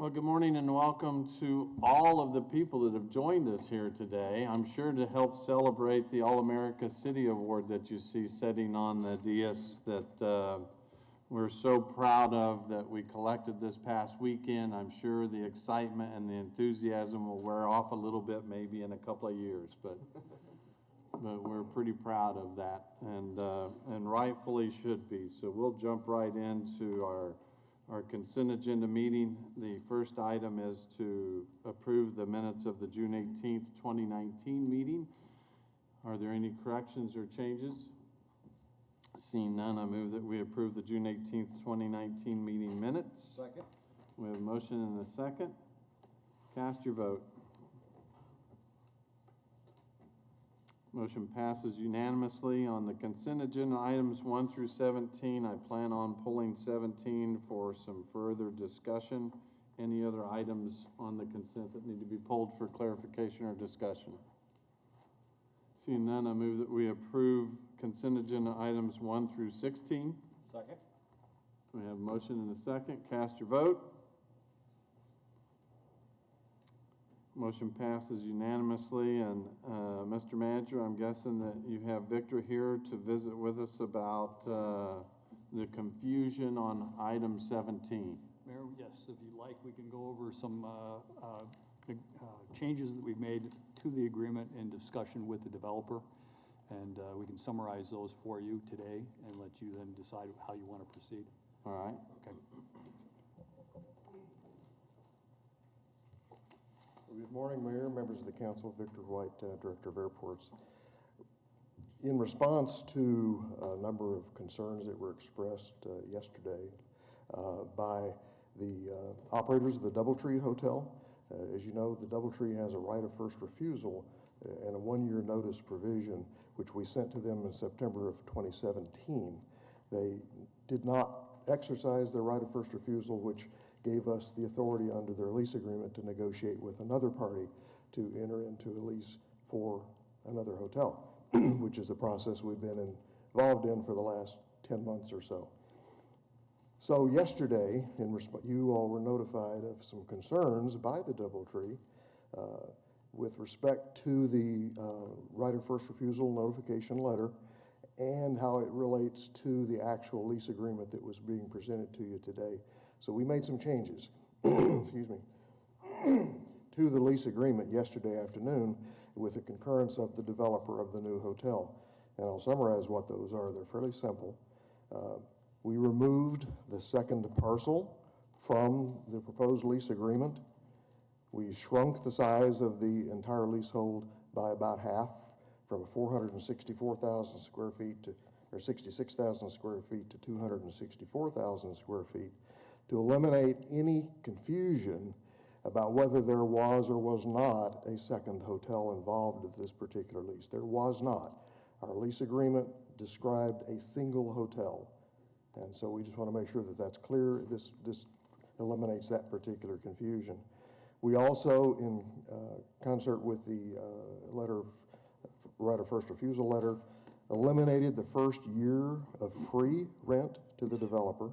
Well, good morning and welcome to all of the people that have joined us here today. I'm sure to help celebrate the All-America City Award that you see sitting on the dais that we're so proud of that we collected this past weekend. I'm sure the excitement and the enthusiasm will wear off a little bit maybe in a couple of years, but we're pretty proud of that and rightfully should be. So we'll jump right into our consent agenda meeting. The first item is to approve the minutes of the June 18th, 2019 meeting. Are there any corrections or changes? Seeing none, I move that we approve the June 18th, 2019 meeting minutes. Second. We have a motion and a second. Cast your vote. Motion passes unanimously. On the consent agenda items 1 through 17, I plan on pulling 17 for some further discussion. Any other items on the consent that need to be pulled for clarification or discussion? Seeing none, I move that we approve consent agenda items 1 through 16. Second. We have a motion and a second. Cast your vote. Motion passes unanimously, and Mr. Manager, I'm guessing that you have Victor here to visit with us about the confusion on item 17. Mayor, yes, if you'd like, we can go over some changes that we've made to the agreement in discussion with the developer, and we can summarize those for you today and let you then decide how you want to proceed. All right. Okay. Good morning, Mayor, members of the council. Victor White, Director of Airports. In response to a number of concerns that were expressed yesterday by the operators of the DoubleTree Hotel, as you know, the DoubleTree has a right of first refusal and a one-year notice provision, which we sent to them in September of 2017. They did not exercise their right of first refusal, which gave us the authority under their lease agreement to negotiate with another party to enter into a lease for another hotel, which is a process we've been involved in for the last 10 months or so. So yesterday, you all were notified of some concerns by the DoubleTree with respect to the right of first refusal notification letter and how it relates to the actual lease agreement that was being presented to you today. So we made some changes, excuse me, to the lease agreement yesterday afternoon with the concurrence of the developer of the new hotel. And I'll summarize what those are. They're fairly simple. We removed the second parcel from the proposed lease agreement. We shrunk the size of the entire leasehold by about half, from 464,000 square feet to, or 66,000 square feet to 264,000 square feet, to eliminate any confusion about whether there was or was not a second hotel involved with this particular lease. There was not. Our lease agreement described a single hotel, and so we just want to make sure that that's clear. This eliminates that particular confusion. We also, in concert with the right of first refusal letter, eliminated the first year of free rent to the developer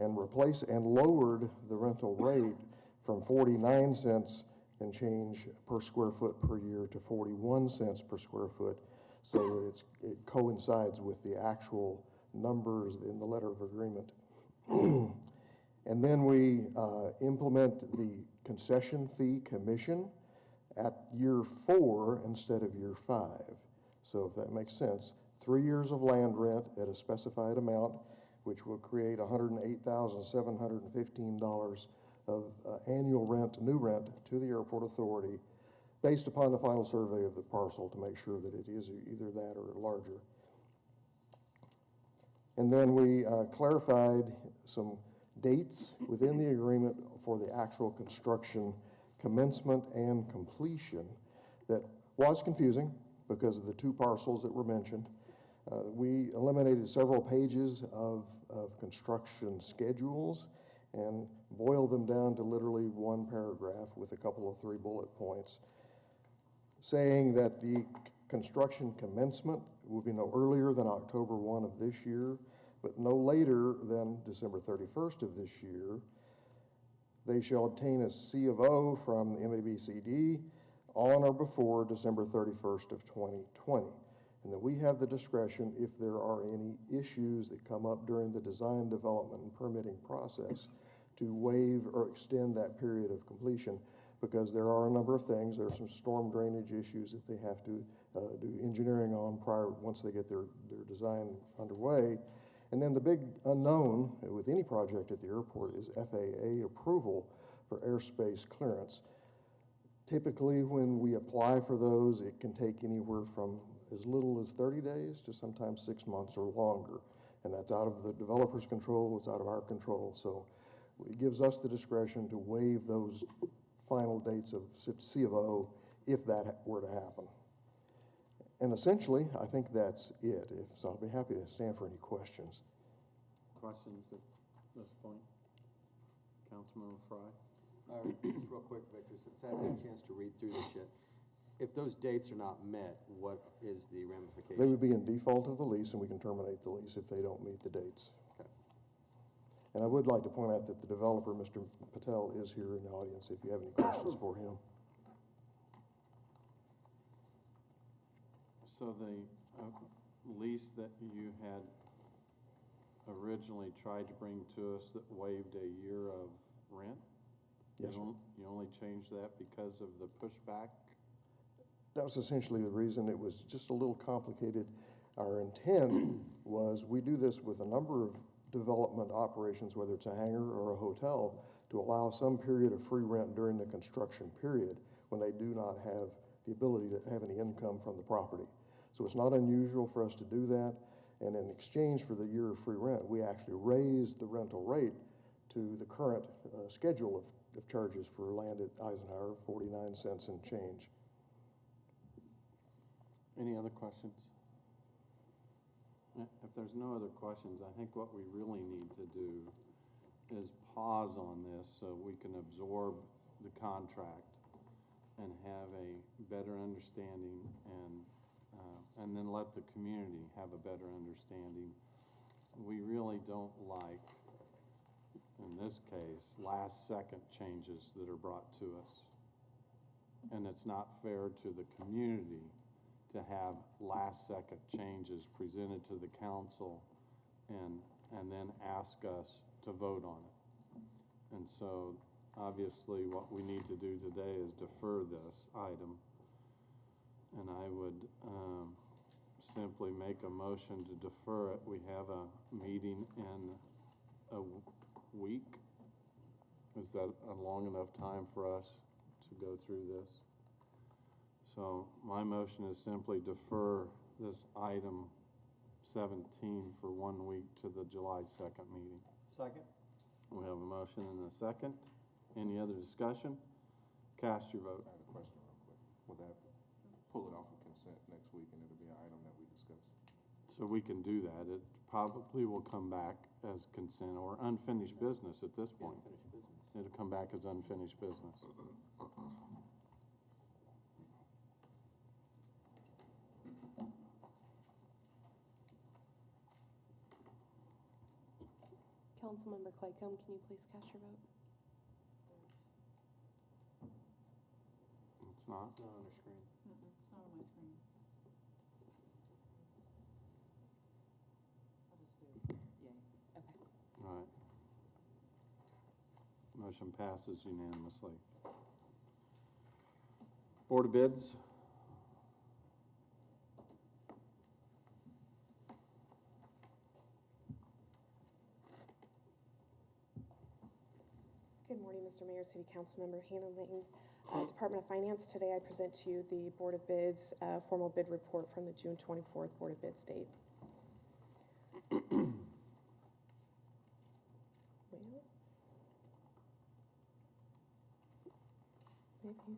and lowered the rental rate from 49 cents and change per square foot per year to 41 cents per square foot, so that it coincides with the actual numbers in the letter of agreement. And then we implement the concession fee commission at year 4 instead of year 5. So if that makes sense, 3 years of land rent at a specified amount, which will create $108,715 of annual rent, new rent to the airport authority, based upon the final survey of the parcel to make sure that it is either that or larger. And then we clarified some dates within the agreement for the actual construction commencement and completion that was confusing because of the two parcels that were mentioned. We eliminated several pages of construction schedules and boiled them down to literally one paragraph with a couple of 3 bullet points, saying that the construction commencement will be no earlier than October 1 of this year, but no later than December 31st of this year. They shall obtain a C of O from the MABCD on or before December 31st of 2020. And that we have the discretion, if there are any issues that come up during the design, development, and permitting process, to waive or extend that period of completion, because there are a number of things. There are some storm drainage issues that they have to do engineering on once they get their design underway. And then the big unknown with any project at the airport is FAA approval for airspace clearance. Typically, when we apply for those, it can take anywhere from as little as 30 days to sometimes 6 months or longer. And that's out of the developer's control, it's out of our control. So it gives us the discretion to waive those final dates of C of O if that were to happen. And essentially, I think that's it. So I'll be happy to stand for any questions. Questions at this point? Councilmember Fry? Just real quick, Victor, since I haven't had a chance to read through this yet, if those dates are not met, what is the ramification? They would be in default of the lease, and we can terminate the lease if they don't meet the dates. Okay. And I would like to point out that the developer, Mr. Patel, is here in the audience if you have any questions for him. So the lease that you had originally tried to bring to us that waived a year of rent? Yes, sir. You only changed that because of the pushback? That was essentially the reason. It was just a little complicated. Our intent was we do this with a number of development operations, whether it's a hangar or a hotel, to allow some period of free rent during the construction period when they do not have the ability to have any income from the property. So it's not unusual for us to do that. And in exchange for the year of free rent, we actually raised the rental rate to the current schedule of charges for land at Eisenhower, 49 cents and change. Any other questions? If there's no other questions, I think what we really need to do is pause on this so we can absorb the contract and have a better understanding and then let the community have a better understanding. We really don't like, in this case, last-second changes that are brought to us. And it's not fair to the community to have last-second changes presented to the council and then ask us to vote on it. And so, obviously, what we need to do today is defer this item. And I would simply make a motion to defer it. We have a meeting in a week. Is that a long enough time for us to go through this? So my motion is simply defer this item 17 for 1 week to the July 2nd meeting. Second. We have a motion and a second. Any other discussion? Cast your vote. I have a question real quick. Will that pull it off of consent next week and it'll be an item that we discuss? So we can do that. It probably will come back as consent or unfinished business at this point. Unfinished business. It'll come back as unfinished business. Councilmember Claycomb, can you please cast your vote? It's not. Not on the screen. It's not on my screen. I'll just do yay. Okay. All right. Motion passes unanimously. Board of Bids. Good morning, Mr. Mayor, City Council Member Hannah Layton. Department of Finance, today I present to you the Board of Bids formal bid report from the June 24th Board of Bids date. Maybe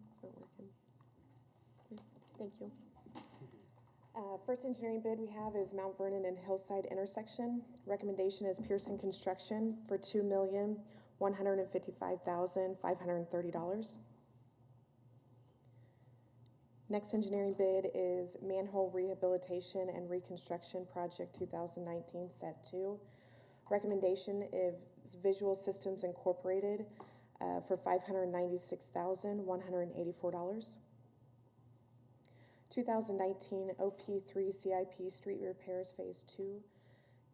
it's not working. Thank you. First engineering bid we have is Mount Vernon and Hillside intersection. Recommendation is Pearson Construction for $2,155,530. Next engineering bid is Manhole Rehabilitation and Reconstruction Project 2019 Set 2. Recommendation is Visual Systems Incorporated for $596,184. 2019 OP3 CIP Street Repairs Phase 2,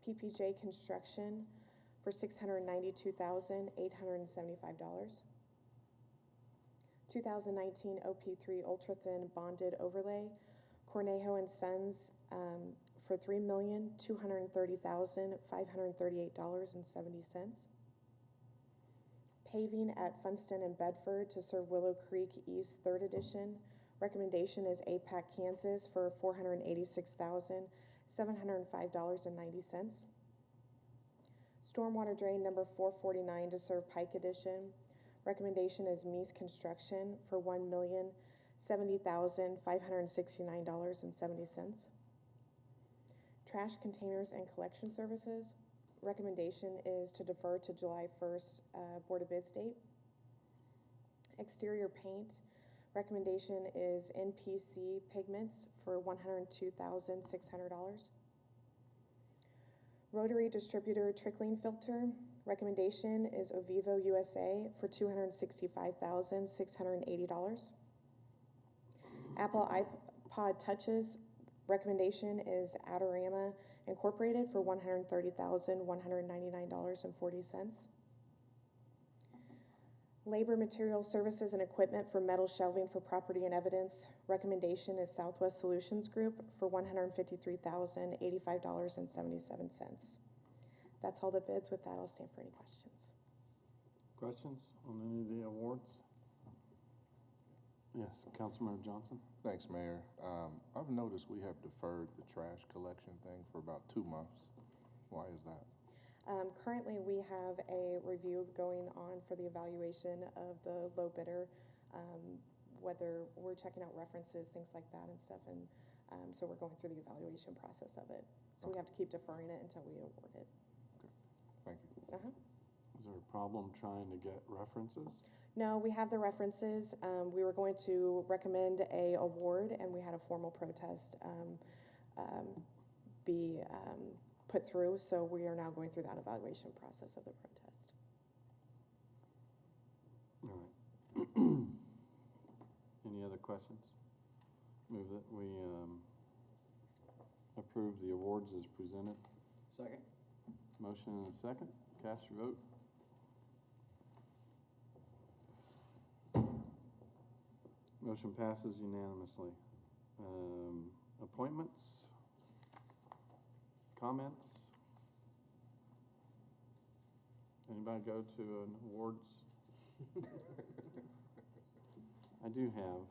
PPJ Construction for $692,875. 2019 OP3 Ultra-Thin Bonded Overlay, Cornejo and Sons for $3,230,538.70. Paving at Funston and Bedford to serve Willow Creek East 3rd Edition. Recommendation is APAC, Kansas for $486,705.90. Stormwater drain number 449 to serve Pike Edition. Recommendation is Meese Construction for $1,070,569.70. Trash containers and collection services. Recommendation is to defer to July 1st Board of Bids date. Exterior paint. Recommendation is NPC Pigments for $102,600. Rotary distributor trickling filter. Recommendation is Ovivo USA for $265,680. Apple iPod Touches. Recommendation is Adorama Incorporated for $130,199.40. Labor, material, services, and equipment for metal shelving for property and evidence. Recommendation is Southwest Solutions Group for $153,085.77. That's all the bids. With that, I'll stand for any questions. Questions on any of the awards? Yes, Councilmember Johnson? Thanks, Mayor. I've noticed we have deferred the trash collection thing for about 2 months. Why is that? Currently, we have a review going on for the evaluation of the low bidder, whether we're checking out references, things like that and stuff, and so we're going through the evaluation process of it. So we have to keep deferring it until we award it. Okay, thank you. Is there a problem trying to get references? No, we have the references. We were going to recommend a award, and we had a formal protest be put through, so we are now going through that evaluation process of the protest. All right. Any other questions? Move that we approve the awards as presented. Second. Motion and a second. Cast your vote. Motion passes unanimously. Appointments? Comments? Anybody go to an awards? I do have,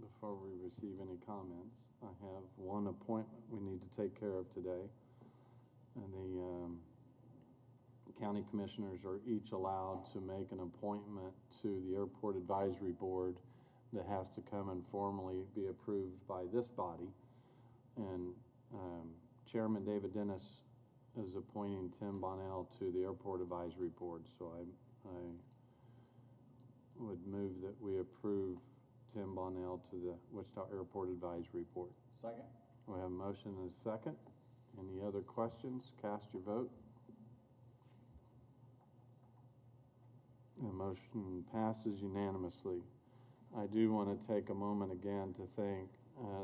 before we receive any comments, I have one appointment we need to take care of today. And the county commissioners are each allowed to make an appointment to the Airport Advisory Board that has to come and formally be approved by this body. And Chairman David Dennis is appointing Tim Bonnell to the Airport Advisory Board. So I would move that we approve Tim Bonnell to the Wichita Airport Advisory Board. Second. We have a motion and a second. Any other questions? Cast your vote. The motion passes unanimously. I do want to take a moment again to thank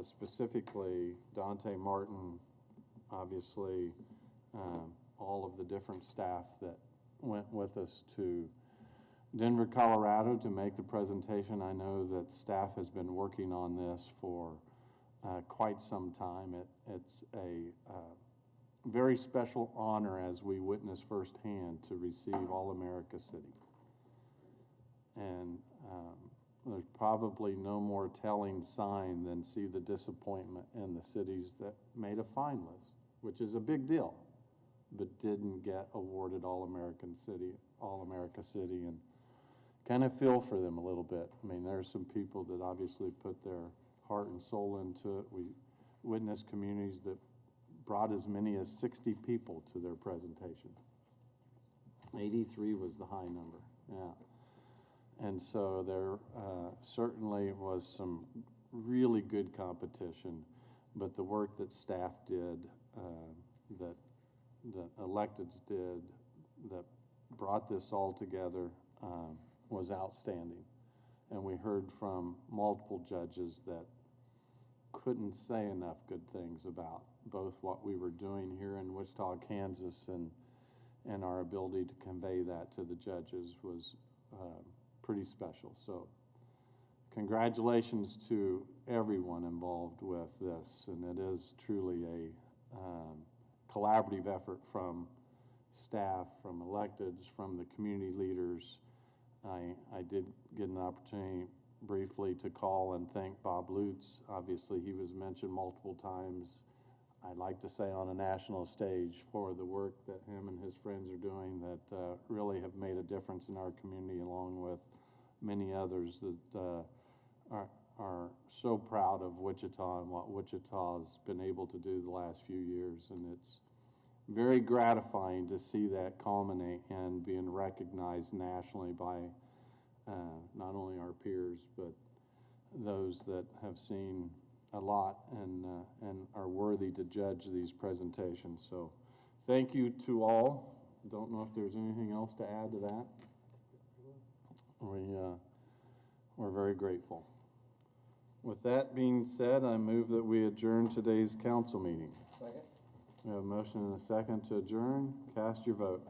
specifically Dante Martin, obviously all of the different staff that went with us to Denver, Colorado to make the presentation. I know that staff has been working on this for quite some time. It's a very special honor as we witness firsthand to receive All-America City. And there's probably no more telling sign than see the disappointment in the cities that made a finalist, which is a big deal, but didn't get awarded All-America City, and kind of feel for them a little bit. I mean, there's some people that obviously put their heart and soul into it. We witnessed communities that brought as many as 60 people to their presentation. 83 was the high number, yeah. And so there certainly was some really good competition, but the work that staff did, that electeds did, that brought this all together, was outstanding. And we heard from multiple judges that couldn't say enough good things about both what we were doing here in Wichita, Kansas, and our ability to convey that to the judges was pretty special. So congratulations to everyone involved with this, and it is truly a collaborative effort from staff, from electeds, from the community leaders. I did get an opportunity briefly to call and thank Bob Lutz. Obviously, he was mentioned multiple times. I'd like to say on a national stage for the work that him and his friends are doing that really have made a difference in our community, along with many others that are so proud of Wichita and what Wichita's been able to do the last few years. And it's very gratifying to see that culminate and being recognized nationally by not only our peers, but those that have seen a lot and are worthy to judge these presentations. So thank you to all. Don't know if there's anything else to add to that. We're very grateful. With that being said, I move that we adjourn today's council meeting. Second. We have a motion and a second to adjourn. Cast your vote.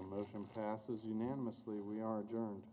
Motion passes unanimously. We are adjourned.